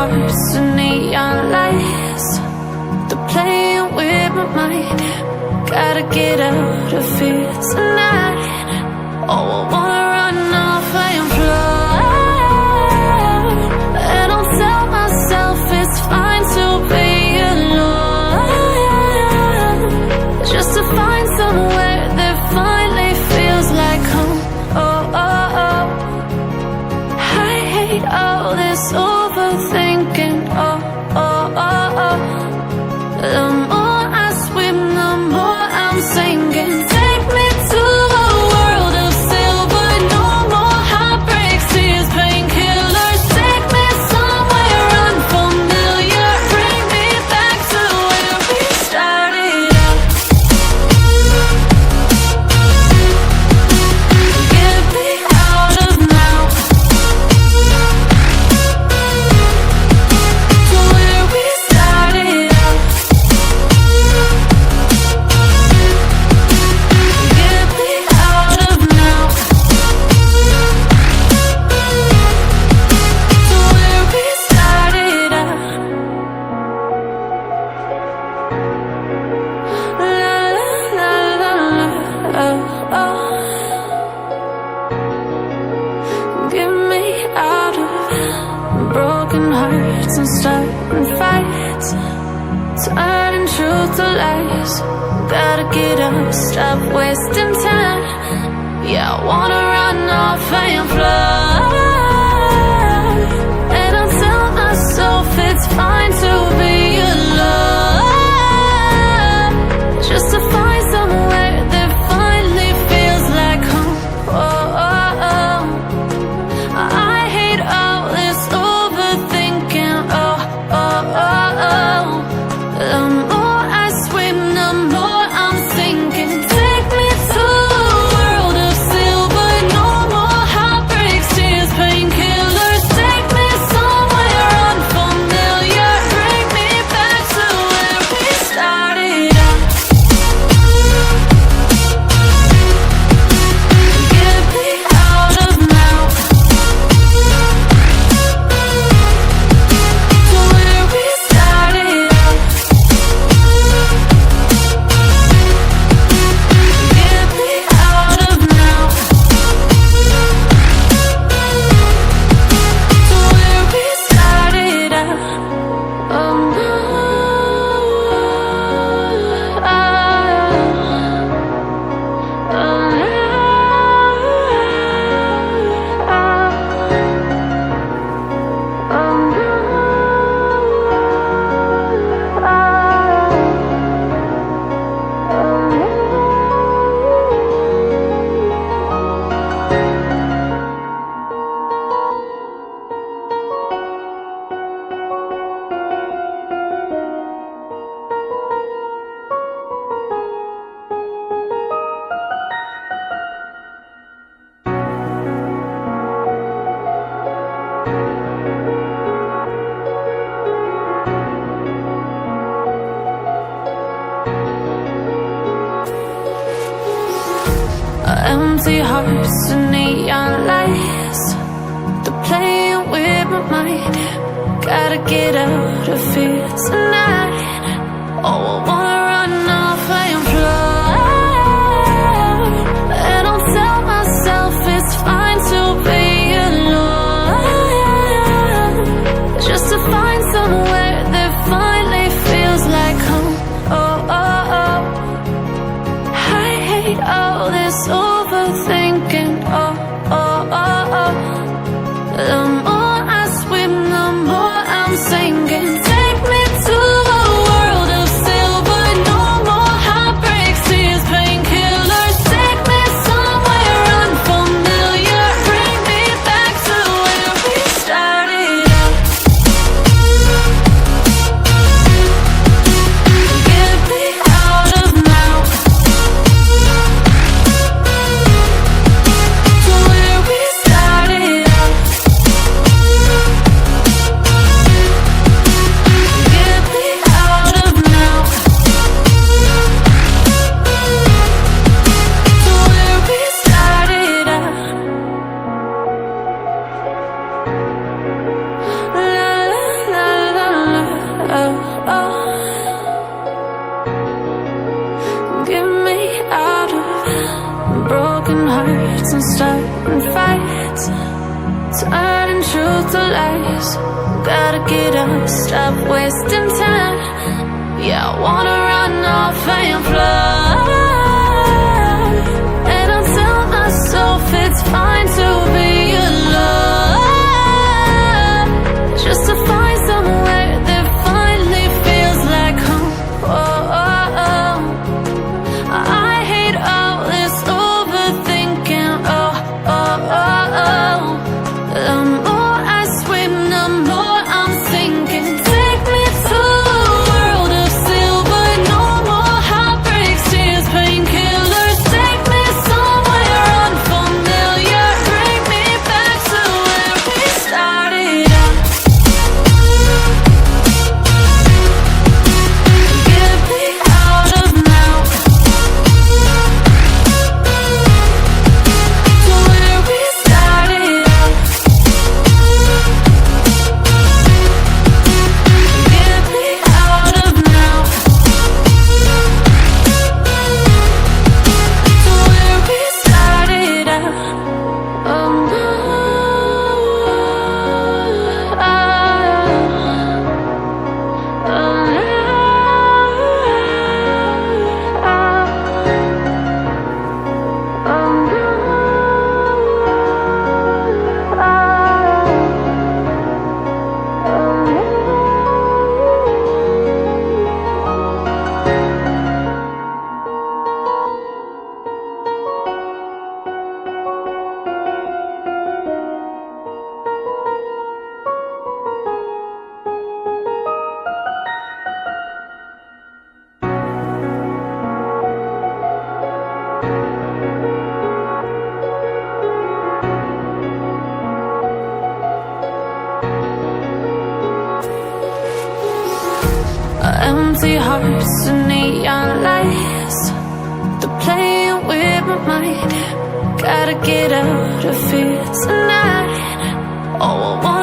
hearts and neon lights, they're playing with my mind. Gotta get out of here tonight. Oh, I wanna run off and fly, and I'll tell myself it's fine to be alone, just to find somewhere that finally feels like home. Oh, oh, oh. I hate all this overthinking. Oh, oh, oh, oh. The more I swim, the more I'm sinking. Take me to a world of silver. No more heartbreaks, tears, painkillers. Take me somewhere unfamiliar. Bring me back to where we started out. Get me out of now, to where we started out. Get me out of now, to where we started out. La la la la la, oh, oh. Get me out of broken hearts and starting fights, turning truth to lies. Gotta get up, stop wasting time. Yeah, I wanna run off and fly, and I'll tell myself it's fine to be alone, just to find somewhere that finally feels like home. Oh, oh, oh. I hate all this overthinking. Oh, oh, oh, oh. The more I swim, the more I'm sinking. Take me to a world of silver. No more heartbreaks, tears, painkillers. Take me somewhere unfamiliar. Bring me back to where we started out. Get me out of now, to where we started out. Get me out of now, to where we started out. Oh no, empty hearts and neon lights, they're playing with my mind. Gotta get out of here tonight. Oh, I wanna run off and fly, and I'll tell myself it's fine to be alone, just to find somewhere that finally feels like home. Oh, oh, oh. I hate all this overthinking. Oh, oh, oh, oh. The more I swim, the more I'm sinking. Take me to a world of silver. No more heartbreaks, tears, painkillers. Take me somewhere unfamiliar. Bring me back to where we started out. Get me out of now, to where we started out. Get me out of broken hearts and starting fights, turning truth to lies. Gotta get up, stop wasting time. Yeah, I wanna run off and fly. And I'll tell myself it's fine to be alone, just to find somewhere that finally feels like home. Oh, oh, oh. I hate all this overthinking. Oh, oh, oh, oh. The more I swim, the more I'm sinking. Take me to a world of silver, no more heartbreaks, tears, painkillers. Take me somewhere unfamiliar, bring me back to where we started out. Get me out of now, to where we started out. Get me out of now, to where we started out. Empty hearts and neon lights, they're playing with my mind. Gotta get out of here tonight. Oh, I want